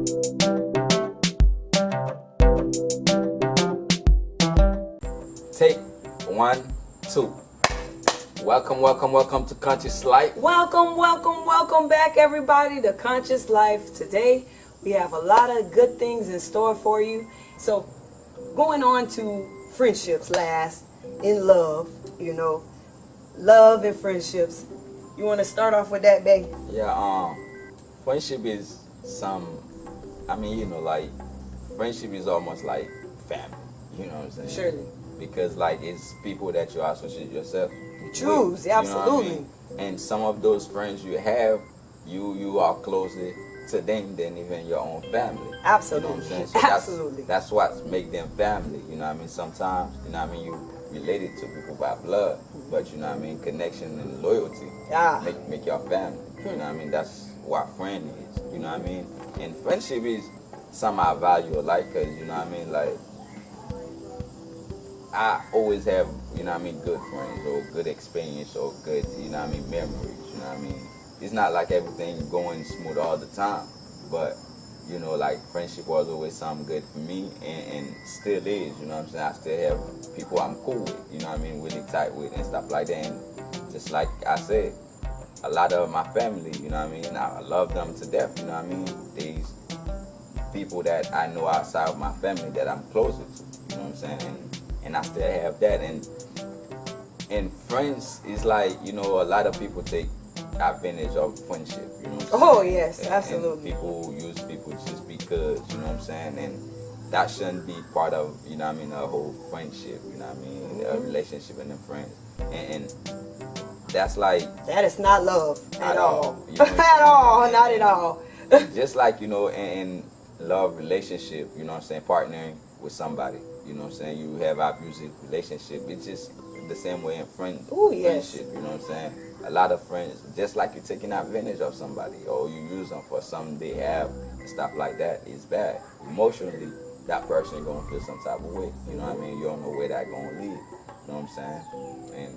Take 1, 2. Welcome to Conscious Life. Welcome back, everybody, to Conscious Life. Today, we have a lot of good things in store for you. So, going on to friendships last, in love, love and friendships. You want to start off with that, babe? Yeah, friendship is friendship is almost like family, you know what I'm saying? Surely. Because, it's people that you associate yourself Choose, with, absolutely. You know what I mean? And some of those friends you have, you are closer to them than even your own family. Absolutely. You know what I'm saying? So Absolutely. That's what make them family, you know what I mean? Sometimes, you related to people by blood, but connection and loyalty make your family. You know what I mean? That's what friend is, you know what I mean? And friendship is something I value a lot, because, I always have, good friends or good experience or good, memories, you know what I mean? It's not like everything going smooth all the time, but, friendship was always something good for me, and still is, you know what I'm saying? I still have people I'm cool with, you know what I mean, really tight with and stuff like that. And just like I said, a lot of my family, you know what I mean, I love them to death, you know what I mean? These people that I know outside of my family that I'm closer to, you know what I'm saying? And I still have that. And friends is like, a lot of people take advantage of friendship, you know what I'm saying? Oh, yes, and absolutely. People use people just because, you know what I'm saying? And that shouldn't be part of, a whole friendship, you know what I mean? A relationship and a friend. And that's like... That is not love at all. You know At all, not at all. Just like, in love relationship, you know what I'm saying, partnering with somebody, you know what I'm saying, you have abusive relationship, it's just the same way in friendship, you know what I'm saying. A lot of friends, just like you're taking advantage of somebody, or you use them for something they have and stuff like that, is bad. Emotionally, that person gonna feel some type of way, you know what I mean. You don't know where that gonna lead, you know what I'm saying. And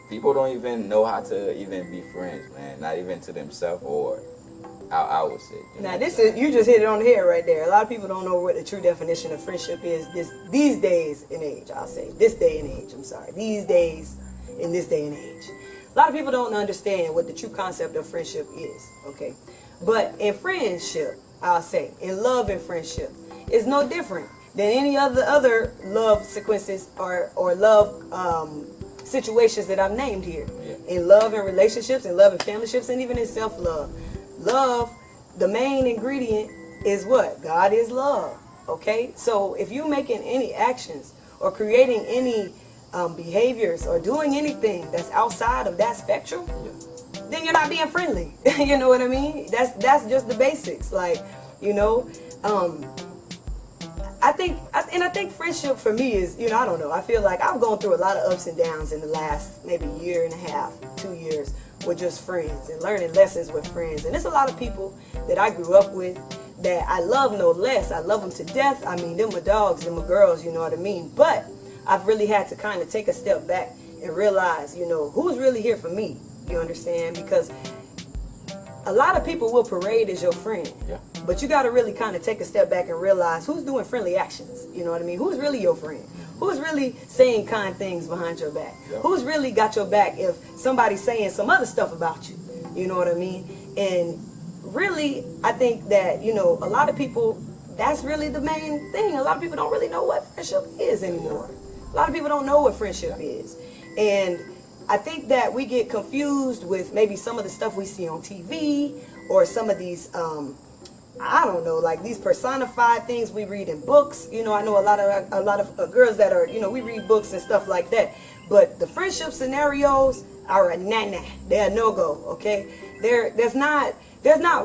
people don't even know how to even be friends, man, not even to themselves, or I would say. Now you just hit it on the head right there. A lot of people don't know what the true definition of friendship is these days and age. I'll say this day and age. I'm sorry, these days in this day and age. A lot of people don't understand what the true concept of friendship is. Okay, but in friendship, I'll say in love and friendship, it's no different than any other love sequences or love situations that I've named here. Yeah. In love and relationships, in love and familyships, and even in self-love. Love, the main ingredient is what? God is love. Okay? So if you're making any actions or creating any behaviors or doing anything that's outside of that spectrum, then you're not being friendly. You know what I mean? That's just the basics. I think friendship for me is, I don't know. I feel like I've gone through a lot of ups and downs in the last maybe year and a half, 2 years. With just friends and learning lessons with friends. And there's a lot of people that I grew up with that I love no less. I love them to death. I mean, them my dogs, them my girls, you know what I mean? But I've really had to kind of take a step back and realize, who's really here for me? You understand? Because a lot of people will parade as your friend. Yeah. But you got to really kind of take a step back and realize who's doing friendly actions. You know what I mean? Who's really your friend? Who's really saying kind things behind your back? Yep. Who's really got your back if somebody's saying some other stuff about you? You know what I mean? And really, I think that, a lot of people, that's really the main thing. A lot of people don't really know what friendship is anymore. A lot of people don't know what friendship is. And I think that we get confused with maybe some of the stuff we see on TV or some of these I don't know, like these personified things we read in books. I know a lot of girls that are, we read books and stuff like that. But the friendship scenarios are a nah. They're a no-go, okay? There's not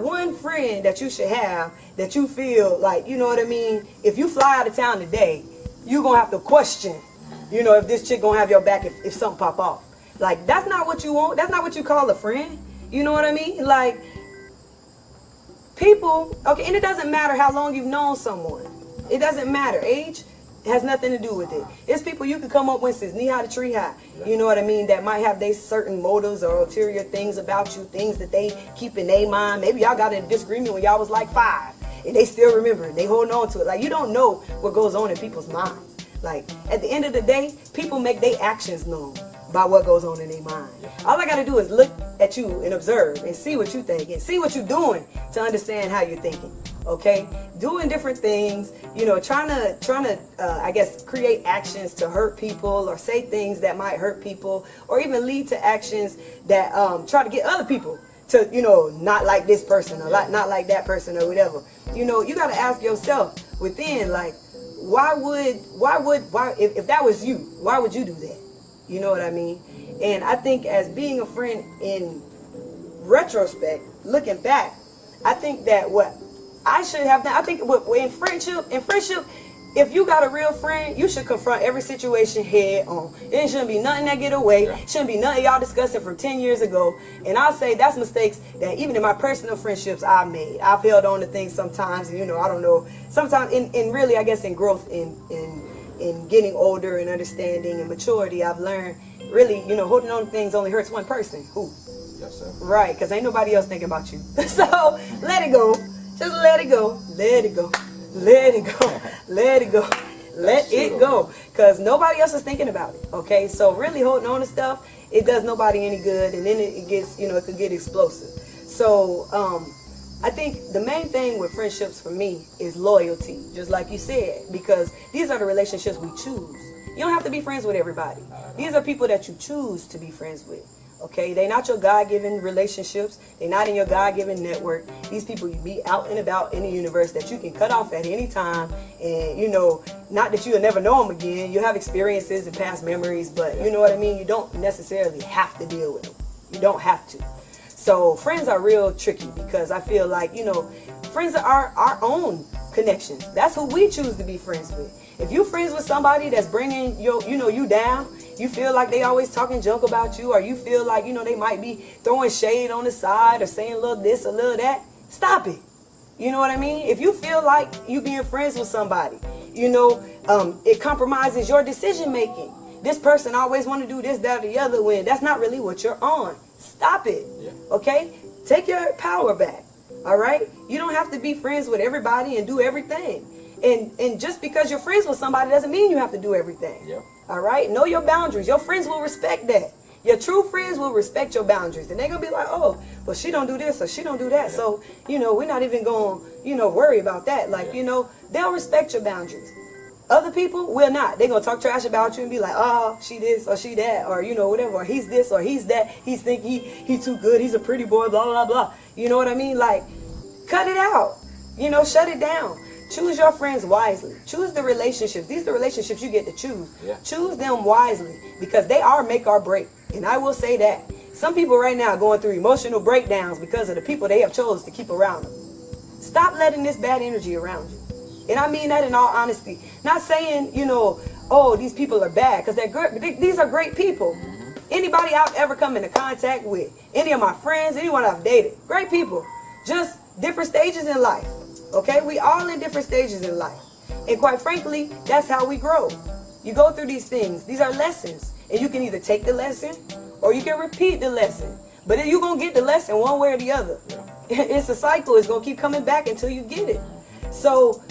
one friend that you should have that you feel like, you know what I mean? If you fly out of town today, you're going to have to question, if this chick going to have your back if something pop off. Like, that's not what you want. That's not what you call a friend. You know what I mean? Like, people, okay, and it doesn't matter how long you've known someone. It doesn't matter. Age has nothing to do with it. It's people you can come up with since knee high to tree high. You know what I mean? That might have their certain motives or ulterior things about you, things that they keep in their mind. Maybe y'all got in a disagreement when y'all was like 5. and they still remember it. They holding on to it. Like, you don't know what goes on in people's minds. Like, at the end of the day, people make their actions known by what goes on in their mind. All I gotta do is look at you and observe and see what you think and see what you're doing to understand how you're thinking. Okay, doing different things, you know, trying to I guess create actions to hurt people or say things that might hurt people or even lead to actions that try to get other people to, you know, not like this person or not like that person or whatever. You know, you got to ask yourself within, like, why if that was you, why would you do that? You know what I mean? And I think as being a friend in retrospect, looking back, I think that what I should have done, I think in friendship, if you got a real friend, you should confront every situation head on. There shouldn't be nothing that get away. Shouldn't be nothing y'all discussing from 10 years ago. And I'll say that's mistakes that even in my personal friendships I've made. I've held on to things sometimes, and, you know, I don't know. Sometimes in really, I guess, in growth, in getting older and understanding and maturity, I've learned really, you know, holding on to things only hurts one person. Who? Yes, sir. Right, because ain't nobody else thinking about you. So let it go. Just let it go. Let it go. Let it go. Let it go. Let it go. Because nobody else is thinking about it. Okay? So really holding on to stuff, it does nobody any good. And then it gets, you know, it could get explosive. So I think the main thing with friendships for me is loyalty. Just like you said. Because these are the relationships we choose. You don't have to be friends with everybody. These are people that you choose to be friends with. Okay, they're not your God-given relationships. They're not in your God-given network. These people you meet out and about in the universe that you can cut off at any time. And, you know, not that you'll never know them again. You have experiences and past memories, but you know what I mean? You don't necessarily have to deal with them. You don't have to. So friends are real tricky because I feel like, you know, friends are our own connections. That's who we choose to be friends with. If you're friends with somebody that's bringing you down, you feel like they always talking junk about you, or you feel like, you know, they might be throwing shade on the side or saying a little this, a little that, stop it. You know what I mean? If you feel like you being friends with somebody, you know, it compromises your decision making. This person always want to do this, that, or the other when that's not really what you're on. Stop it. Okay? Take your power back. All right? You don't have to be friends with everybody and do everything. And just because you're friends with somebody doesn't mean you have to do everything. All right? Know your boundaries. Your friends will respect that. Your true friends will respect your boundaries. And they're going to be like, oh, well, she don't do this or she don't do that. So, you know, we're not even going to, you know, worry about that. Like, you know, they'll respect your boundaries. Other people will not. They're going to talk trash about you and be like, oh, she this or she that, or, you know, whatever, or he's this or he's that. He's think he too good. He's a pretty boy, blah, blah, blah. You know what I mean? Like, cut it out. You know, shut it down. Choose your friends wisely. Choose the relationships. These are the relationships you get to choose. Choose them wisely because they are make or break. And I will say that. Some people right now are going through emotional breakdowns because of the people they have chosen to keep around them. Stop letting this bad energy around you. And I mean that in all honesty. Not saying, you know, oh, these people are bad, because they're good. These are great people. Anybody I've ever come into contact with, any of my friends, anyone I've dated, great people. Just different stages in life. Okay, we all in different stages in life. And quite frankly, that's how we grow. You go through these things. These are lessons. And you can either take the lesson or you can repeat the lesson. But you're going to get the lesson one way or the other. It's a cycle. It's going to keep coming back until you get it. So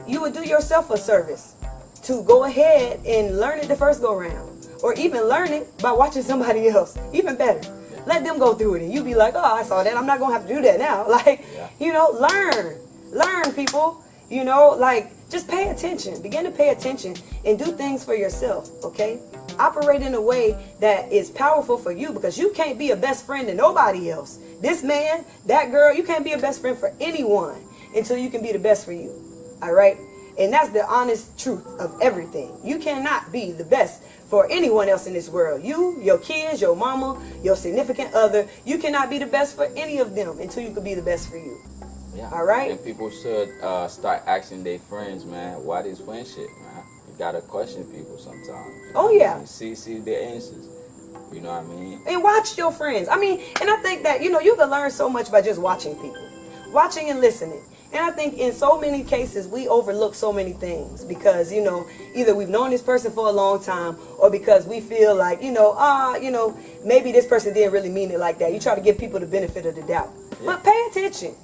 you would do yourself a service to go ahead and learn it the first go round. Or even learn it by watching somebody else. Even better. Let them go through it. And you be like, oh, I saw that. I'm not going to have to do that now. Like, you know, learn. Learn, people. You know, like, just pay attention. Begin to pay attention and do things for yourself, okay? Operate in a way that is powerful for you, because you can't be a best friend to nobody else. This man, that girl, you can't be a best friend for anyone until you can be the best for you, all right? And that's the honest truth of everything. You cannot be the best for anyone else in this world. You, your kids, your mama, your significant other, you cannot be the best for any of them until you can be the best for you. All right? And people should start asking their friends, man, why this friendship, man? You gotta question people sometimes. Oh, yeah. And see their answers. You know what I mean? And watch your friends. I mean, and I think that, you know, you can learn so much by just watching people. Watching and listening. And I think in so many cases, we overlook so many things because, you know, either we've known this person for a long time or because we feel like, you know, maybe this person didn't really mean it like that. You try to give people the benefit of the doubt. But pay attention.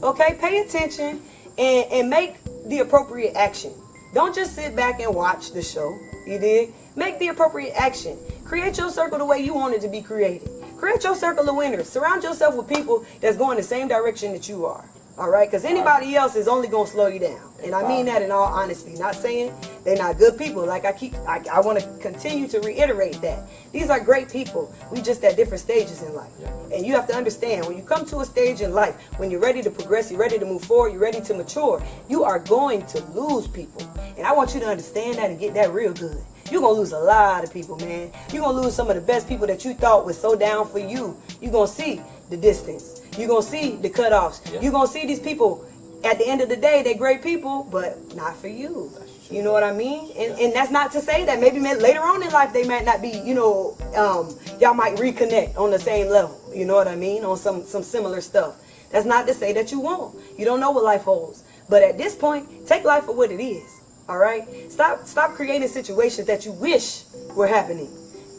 Okay, pay attention and make the appropriate action. Don't just sit back and watch the show. You did. Make the appropriate action. Create your circle the way you want it to be created. Create your circle of winners. Surround yourself with people that's going the same direction that you are. All right? Because anybody else is only going to slow you down. And I mean that in all honesty. Not saying they're not good people. Like I want to continue to reiterate that. These are great people. We just at different stages in life. And you have to understand, when you come to a stage in life, when you're ready to progress, you're ready to move forward, you're ready to mature, you are going to lose people. And I want you to understand that and get that real good. You're going to lose a lot of people, man. You're going to lose some of the best people that you thought was so down for you. You're going to see the distance. You're going to see the cutoffs. You're going to see these people, at the end of the day, they're great people, but not for you. You know what I mean? And that's not to say that maybe later on in life they might not be, y'all might reconnect on the same level. You know what I mean? On some similar stuff. That's not to say that you won't. You don't know what life holds. But at this point, take life for what it is. All right? Stop creating situations that you wish were happening.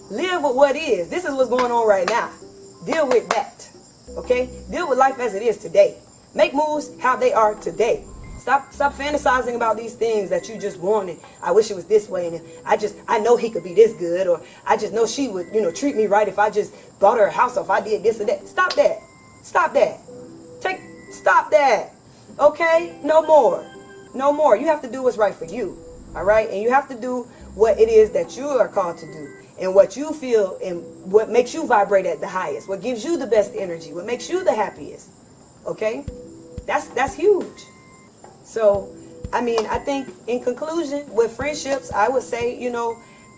Live with what is. This is what's going on right now. Deal with that. Okay? Deal with life as it is today. Make moves how they are today. Stop fantasizing about these things that you just wanted. I wish it was this way, and I know he could be this good, or I just know she would, treat me right if I just bought her a house, or if I did this or that. Stop that. Stop that. Stop that. Okay? No more. No more. You have to do what's right for you. All right? And you have to do what it is that you are called to do, and what you feel, and what makes you vibrate at the highest, what gives you the best energy, what makes you the happiest. Okay? That's huge. So, I think in conclusion, with friendships, I would say,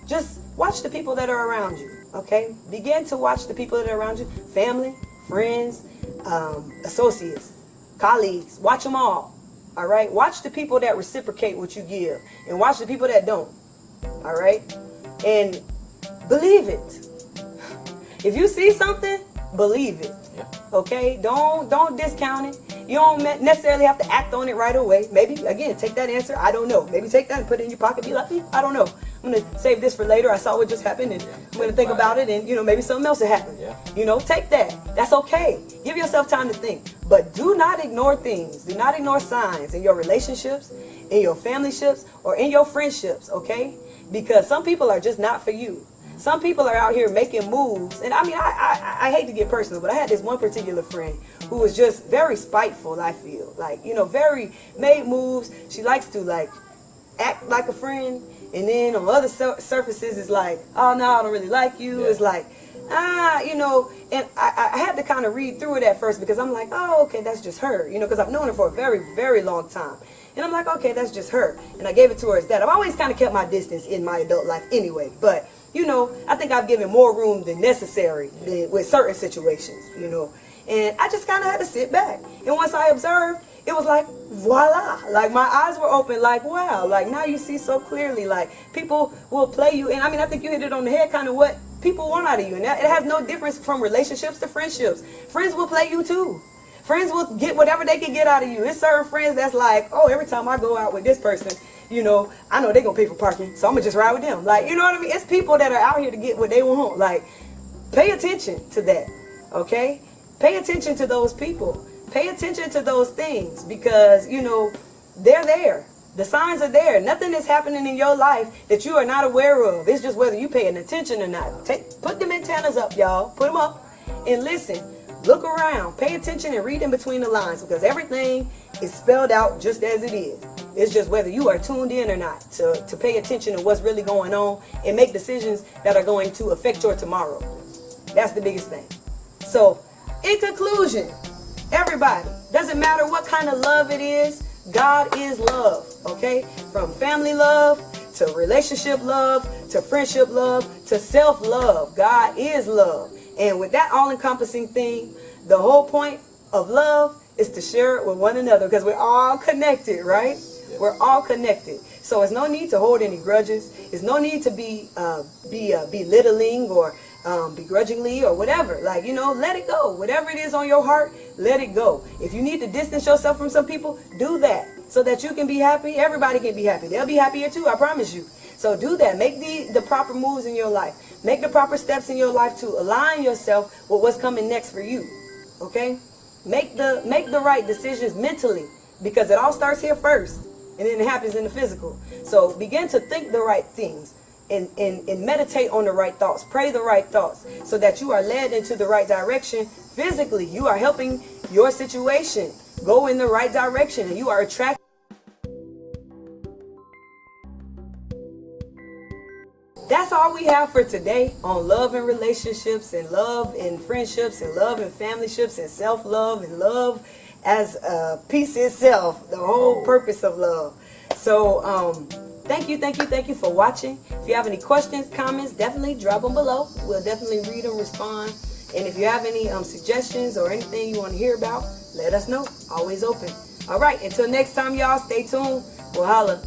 just watch the people that are around you, okay? Begin to watch the people that are around you. Family, friends, associates, colleagues. Watch them all, all right? Watch the people that reciprocate what you give, and watch the people that don't, all right? And believe it. If you see something, believe it, okay? Don't discount it. You don't necessarily have to act on it right away. Maybe, again, take that answer. I don't know. Maybe take that and put it in your pocket. Be like, I don't know. I'm going to save this for later. I saw what just happened, and I'm going to think about it, and, maybe something else will happen. Take that. That's okay. Give yourself time to think. But do not ignore things. Do not ignore signs in your relationships, in your family ships, or in your friendships, okay? Because some people are just not for you. Some people are out here making moves, and I hate to get personal, but I had this one particular friend who was just very spiteful, I feel. Like, very made moves. She likes to, act like a friend, and then on other surfaces it's like, oh, no, I don't really like you. It's like, and I had to kind of read through it at first, because I'm like, oh, okay, that's just her, because I've known her for a very, very long time. And I'm like, okay, that's just her. And I gave it to her as that. I've always kind of kept my distance in my adult life anyway, but I think I've given more room than necessary with certain situations, and I just kind of had to sit back. And once I observed, it was like, voila, like my eyes were open, like, wow, like now you see so clearly, like people will play you. And I think you hit it on the head, kind of what people want out of you. And it has no difference from relationships to friendships. Friends will play you too. Friends will get whatever they can get out of you. It's certain friends that's like, oh, every time I go out with this person, I know they're going to pay for parking, so I'm going to just ride with them. Like, you know what I mean? It's people that are out here to get what they want. Like, pay attention to that, okay? Pay attention to those people. Pay attention to those things, because, they're there. The signs are there. Nothing is happening in your life that you are not aware of. It's just whether you paying attention or not. Put them antennas up, y'all. Put them up and listen. Look around. Pay attention and read in between the lines, because everything is spelled out just as it is. It's just whether you are tuned in or not to pay attention to what's really going on and make decisions that are going to affect your tomorrow. That's the biggest thing. So, in conclusion, everybody, doesn't matter what kind of love it is, God is love, okay? From family love to relationship love to friendship love to self-love, God is love. And with that all-encompassing thing, the whole point of love is to share it with one another, because we're all connected, right? We're all connected. So there's no need to hold any grudges. There's no need to be belittling or begrudgingly or whatever. Like, let it go. Whatever it is on your heart, let it go. If you need to distance yourself from some people, do that so that you can be happy. Everybody can be happy. They'll be happier too, I promise you. So do that. Make the proper moves in your life. Make the proper steps in your life to align yourself with what's coming next for you. Okay? Make the right decisions mentally. because it all starts here first, and then it happens in the physical. So begin to think the right things. And meditate on the right thoughts, pray the right thoughts, so that you are led into the right direction. Physically, you are helping your situation go in the right direction, and you are attracting. That's all we have for today on love and relationships, and love and friendships, and love and familyships, and self-love, and love as peace itself, the whole purpose of love. So thank you for watching. If you have any questions, comments, definitely drop them below. We'll definitely read and respond. And if you have any suggestions or anything you want to hear about, let us know. Always open. All right, until next time, y'all, stay tuned. We'll holla.